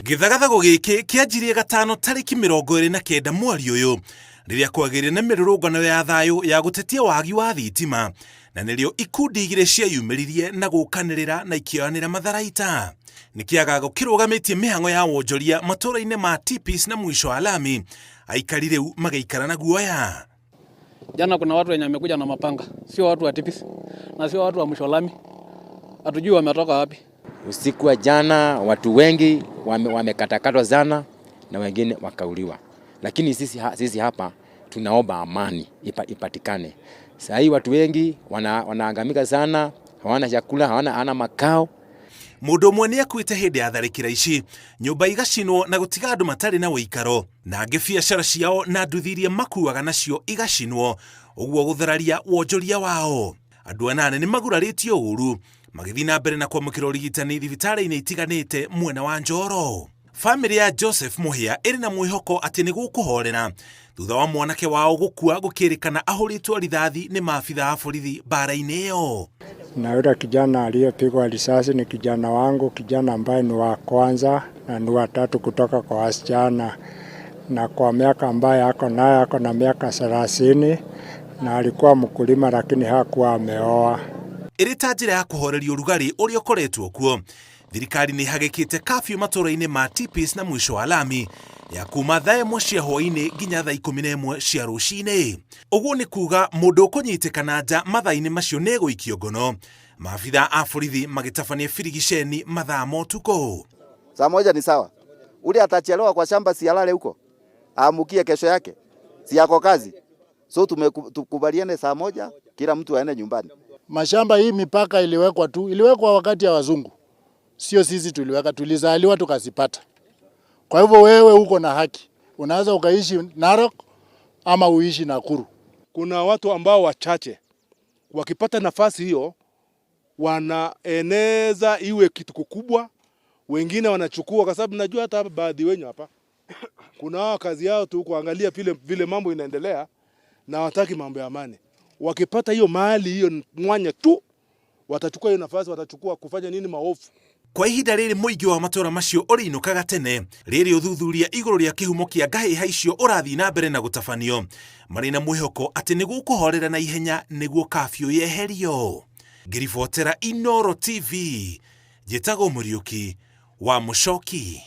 Githagathago giki kianjirie gatano tariki 29 mweri uyu riria kwagire na mirurungano ya thayu ya gutetia wagi wa thitima na nirio ikundi igire ciayumiririe na gukanirira na ikioyanira matharaita ni kiagago kirugamitie mihango ya wonjoria maturaine ma Tipis na mwisho wa lami aikari riu magaikara na guoya. Jana kuna watu wenye wamekuja na mapanga, sio watu wa Tipis na sio watu wa mwisho lami. Hatujui wametoka wapi. Usiku wa jana watu wengi wamekatakatwa sana na wengine wakauliwa. Lakini sisi hapa tunaomba amani ipatikane. Sasa hii watu wengi wanaangamika sana, hawana chakula, hawana makao. Mundu mwe akuite hindi ya tharikira ici, nyumba igacinwo na gutiga andu matari na uikaro, na angi biacara ciao na nduthirie makuaga nacio igacinwo, uguo guthararia wonjoria wao. Andu anane ni maguraritio uru magithii na mbere na kwamukira urigitani thibitari-ini itiganite mwena wa Njoro. Family ya Joseph Muhia iri na mwihoko ati ni gukuhorera thutha wa mwanake wao gukua gukirikana ahuritwo rithathi ni maafitha a borithi bara-ini iyo. Na yule kijana aliyepigwa risasi ni kijana wangu, kijana ambaye ni wa kwanza na ni wa tatu kutoka kwa wasichana, na kwa miaka ambaye ako na miaka 30 na alikuwa mkulima lakini hakuwa ameoa. Iri ta njira ya kuhoreria urugari uria ukoretwo kuo, thirikari ni hagikite kafyu matura-ini ma Tipis na mwisho wa lami ya kuma thaa 1 cia hwaini nginya thaa 11 cia rucini. Uguo ni kuga mundu kunyitikana nja mathaa-ini macio ni guikio ngono, maafitha a borithi magitabania firigisheni mathaa motuko. Saa moja ni sawa, ule atachelewa kwa shamba sialale huko aamukie kesho yake, si yako kazi. So tukubaliane saa moja kila mtu aende nyumbani. Mashamba hii mipaka iliwekwa wakati ya wazungu, sio sisi tuliweka, tulizaliwa tukazipata. Kwa hivyo wewe uko na haki, unaweza ukaishi Narok ama uishi Nakuru. Kuna watu ambao wachache wakipata nafasi hiyo wanaeneza iwe kitu kikubwa, wengine wanachukua, kwa sababu najua hata baadhi wenyu hapa kuna kazi yao tu kuangalia vile mambo inaendelea na wataki mambo ya amani. Wakipata hiyo mahali hiyo mwanya tu watachukua hiyo nafasi, watachukua kufanya nini maofu. Kwa ihinda riri muingi wa matura macio uriinukaga tene riri uthuthuria iguru ria kihumo kia ngahiha icio urathi na mbere na gutafanio mari na mwihoko ati ni gukuhorera na ihenya niguo kafyu yeherio. Ngiribotera Inooro TV, Njĩtagwo Mũriũki wa Mũchoki.